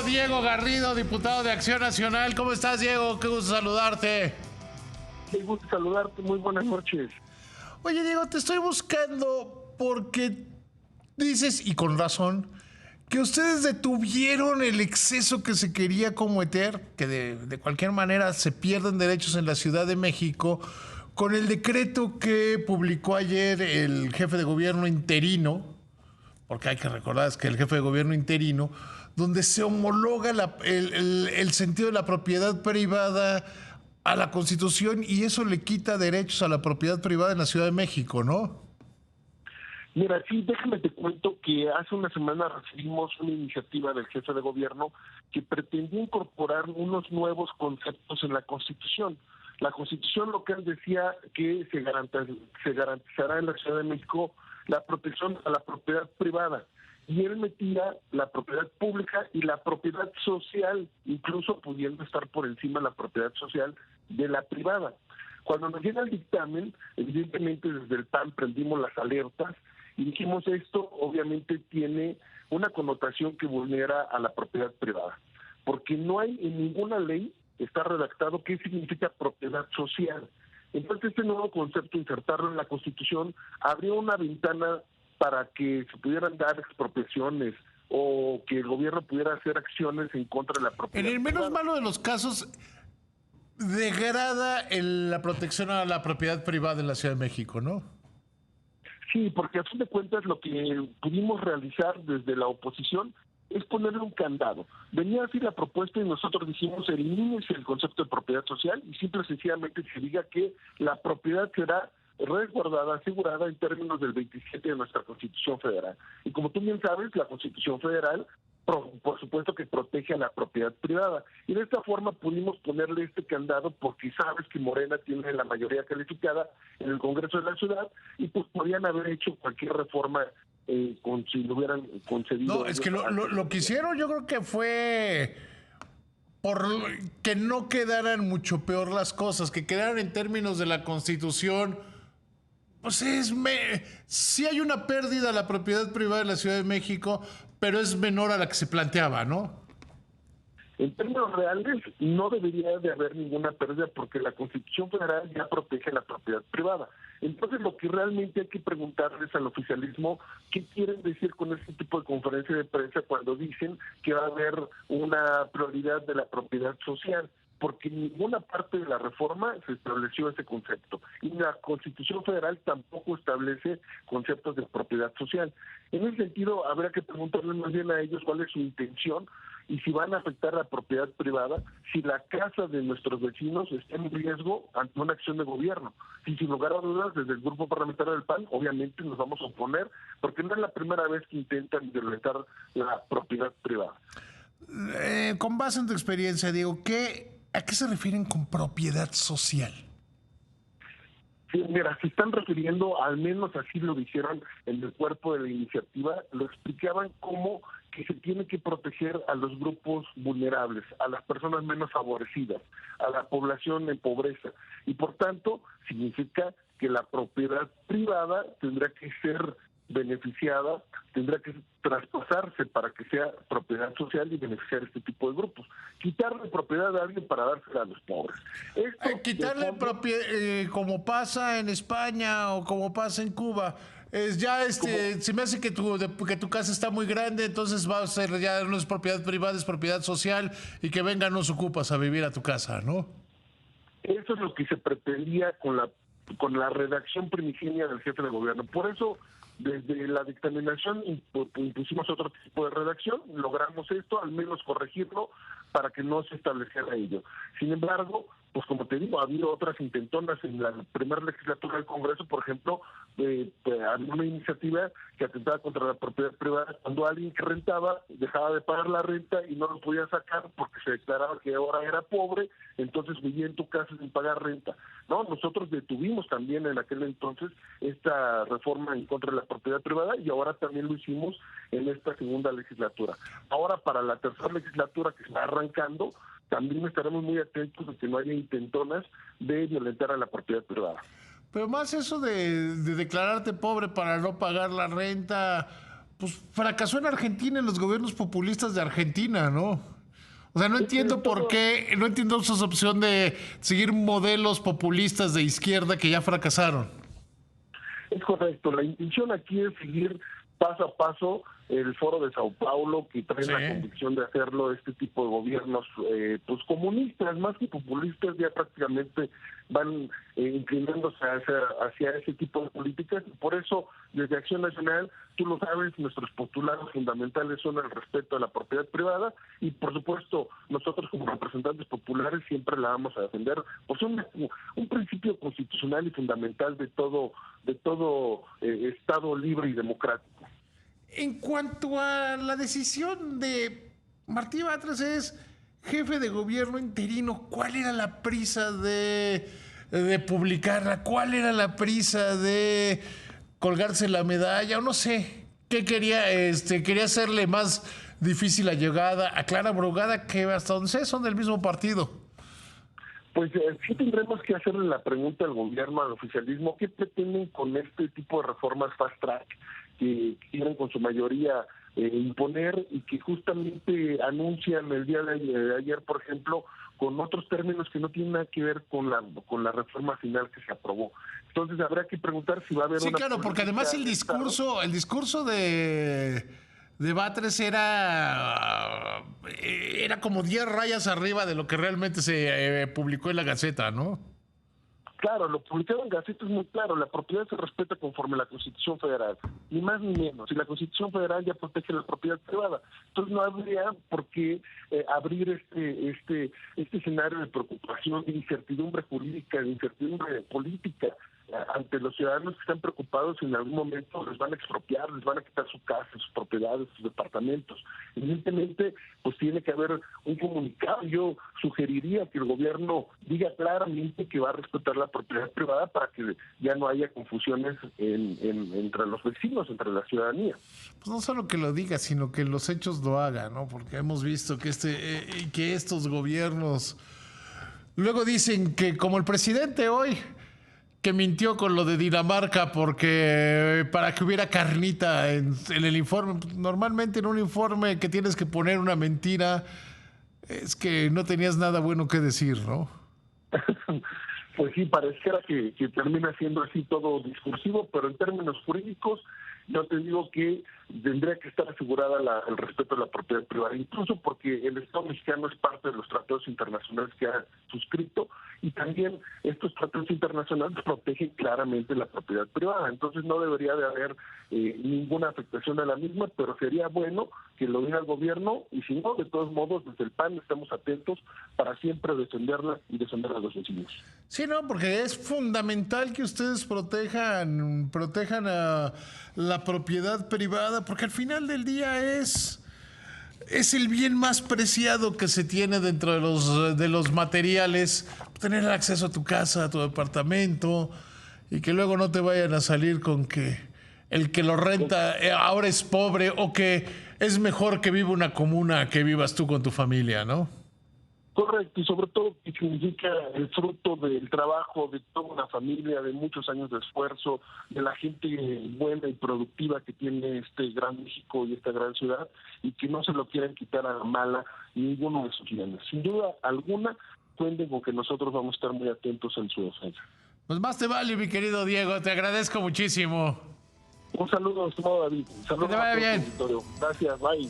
amigo Diego Garrido, diputado de Acción Nacional. ¿Cómo estás, Diego? Qué gusto saludarte. Qué gusto saludarte, muy buenas noches. Oye, Diego, te estoy buscando porque dices, y con razón, que ustedes detuvieron el exceso que se quería cometer, que de cualquier manera se pierden derechos en la Ciudad de México, con el decreto que publicó ayer el jefe de gobierno interino, porque hay que recordar es que el jefe de gobierno interino, donde se homologa el sentido de la propiedad privada a la Constitución y eso le quita derechos a la propiedad privada en la Ciudad de México, ¿no? Mira, sí, déjame te cuento que hace una semana recibimos una iniciativa del jefe de gobierno que pretendía incorporar unos nuevos conceptos en la Constitución. La Constitución local decía que se garantizará en la Ciudad de México la protección a la propiedad privada. Y él metía la propiedad pública y la propiedad social, incluso pudiendo estar por encima de la propiedad social de la privada. Cuando nos llega el dictamen, evidentemente desde el PAN prendimos las alertas y dijimos esto obviamente tiene una connotación que vulnera a la propiedad privada, porque no hay en ninguna ley, está redactado qué significa propiedad social. Entonces este nuevo concepto, insertarlo en la Constitución, abrió una ventana para que se pudieran dar expropiaciones o que el gobierno pudiera hacer acciones en contra de la propiedad En el menos privada. malo de los casos, degrada la protección a la propiedad privada en la Ciudad de México, ¿no? Sí, porque a fin de cuentas lo que pudimos realizar desde la oposición es ponerle un candado. Venía así la propuesta y nosotros dijimos elimínese el concepto de propiedad social y simple y sencillamente se diga que la propiedad será resguardada, asegurada en términos del 27 de nuestra Constitución Federal. Y como tú bien sabes, la Constitución Federal por supuesto que protege a la propiedad privada. Y de esta forma pudimos ponerle este candado porque sabes que Morena tiene la mayoría calificada en el Congreso de la Ciudad y pues podían haber hecho cualquier reforma si lo hubieran concedido. No, es que lo que hicieron yo creo que fue por que no quedaran mucho peor las cosas, que quedaran en términos de la Constitución. Pues sí hay una pérdida a la propiedad privada en la Ciudad de México, pero es menor a la que se planteaba, ¿no? En términos reales, no debería de haber ninguna pérdida porque la Constitución Federal ya protege la propiedad privada. Entonces, lo que realmente hay que preguntarles al oficialismo, ¿qué quieren decir con este tipo de conferencia de prensa cuando dicen que va a haber una prioridad de la propiedad social? Porque en ninguna parte de la reforma se estableció ese concepto. Y la Constitución Federal tampoco establece conceptos de propiedad social. En ese sentido, habría que preguntarles más bien a ellos cuál es su intención y si van a afectar la propiedad privada, si la casa de nuestros vecinos está en riesgo ante una acción de gobierno. Y sin lugar a dudas, desde el grupo parlamentario del PAN, obviamente nos vamos a oponer, porque no es la primera vez que intentan violentar la propiedad privada. Con base en tu experiencia, Diego, ¿a qué se refieren con propiedad social? Sí, mira, se están refiriendo, al menos así lo dijeron en el cuerpo de la iniciativa, lo explicaban como que se tiene que proteger a los grupos vulnerables, a las personas menos favorecidas, a la población en pobreza. Y por tanto, significa que la propiedad privada tendrá que ser beneficiada, tendrá que traspasarse para que sea propiedad social y beneficiar a este tipo de grupos. Quitarle propiedad a alguien para dársela a los pobres. Quitarle propiedad, como pasa en España o como pasa en Cuba. Se me hace que tu casa está muy grande, entonces va a ser ya no es propiedad privada, es propiedad social y que vengan los ocupas a vivir a tu casa, ¿no? Eso es lo que se pretendía con la redacción primigenia del jefe de gobierno. Por eso, desde la dictaminación impusimos otro tipo de redacción, logramos esto, al menos corregirlo para que no se estableciera ello. Sin embargo, pues como te digo, ha habido otras intentonas en la primera legislatura del Congreso, por ejemplo, había una iniciativa que atentaba contra la propiedad privada cuando alguien que rentaba dejaba de pagar la renta y no lo podía sacar porque se declaraba que ahora era pobre, entonces vivía en tu casa sin pagar renta. No, nosotros detuvimos también en aquel entonces esta reforma en contra de la propiedad privada y ahora también lo hicimos en esta segunda legislatura. Ahora para la tercera legislatura que está arrancando, también estaremos muy atentos de que no haya intentonas de violentar a la propiedad privada. Pero más eso de declararte pobre para no pagar la renta, pues fracasó en Argentina, en los gobiernos populistas de Argentina, ¿no? O sea, no entiendo por qué, no entiendo su opción de seguir modelos populistas de izquierda que ya fracasaron. Es correcto, la intención aquí es seguir paso a paso el foro de Sao Paulo, que trae la convicción de hacerlo este tipo de gobiernos pues comunistas, más que populistas, ya prácticamente van inclinándose hacia ese tipo de políticas. Por eso, desde Acción Nacional, tú lo sabes, nuestros postulados fundamentales son el respeto a la propiedad privada y, por supuesto, nosotros como representantes populares siempre la vamos a defender, pues un principio constitucional y fundamental de todo Estado libre y democrático. En cuanto a la decisión de Martí Batres es jefe de gobierno interino, ¿cuál era la prisa de publicarla? ¿Cuál era la prisa de colgarse la medalla? O no sé, ¿qué quería? Quería hacerle más difícil la llegada a Clara Brugada, que hasta donde sé son del mismo partido. Pues sí tendremos que hacerle la pregunta al gobierno, al oficialismo, ¿qué pretenden con este tipo de reformas fast track que quieren con su mayoría imponer y que justamente anuncian el día de ayer, por ejemplo, con otros términos que no tienen nada que ver con la reforma final que se aprobó? Entonces habrá que preguntar si va a haber Sí, claro, porque además el discurso de Batres era como 10 rayas arriba de lo que realmente se publicó en la Gaceta, ¿no? Claro, lo publicado en Gaceta es muy claro, la propiedad se respeta conforme a la Constitución Federal, ni más ni menos, y la Constitución Federal ya protege la propiedad privada. Entonces no habría por qué abrir este escenario de preocupación, de incertidumbre jurídica, de incertidumbre política ante los ciudadanos que están preocupados y en algún momento les van a expropiar, les van a quitar su casa, sus propiedades, sus departamentos. Evidentemente, pues tiene que haber un comunicado. Yo sugeriría que el gobierno diga claramente que va a respetar la propiedad privada para que ya no haya confusiones entre los vecinos, entre la ciudadanía. Pues no solo que lo diga, sino que los hechos lo hagan, ¿no? Porque hemos visto que que estos gobiernos luego dicen que, como el presidente hoy, que mintió con lo de Dinamarca porque para que hubiera carnita en el informe. Normalmente en un informe que tienes que poner una mentira es que no tenías nada bueno que decir, ¿no? Pues sí, pareciera que termina siendo así todo discursivo, pero en términos jurídicos yo te digo que tendría que estar asegurada el respeto a la propiedad privada, incluso porque el Estado mexicano es parte de los tratados internacionales que ha suscrito y también estos tratados internacionales protegen claramente la propiedad privada, entonces no debería de haber ninguna afectación a la misma, pero sería bueno que lo diga el gobierno y si no, de todos modos, desde el PAN estamos atentos para siempre defenderla y defender a los vecinos. Sí, no, porque es fundamental que ustedes protejan a la propiedad privada, porque al final del día es el bien más preciado que se tiene dentro de los materiales, tener acceso a tu casa, a tu departamento, y que luego no te vayan a salir con que el que lo renta ahora es pobre o que es mejor que viva una comuna que vivas tú con tu familia, ¿no? Correcto, y sobre todo que significa el fruto del trabajo de toda una familia, de muchos años de esfuerzo, de la gente buena y productiva que tiene este gran México y esta gran ciudad, y que no se lo quieran quitar a la mala ninguno de sus bienes. Sin duda alguna, cuenten con que nosotros vamos a estar muy atentos en su defensa. Pues más te vale, mi querido Diego, te agradezco muchísimo. Un saludo, estimado David. Un saludo que te vaya bien. Gracias, bye.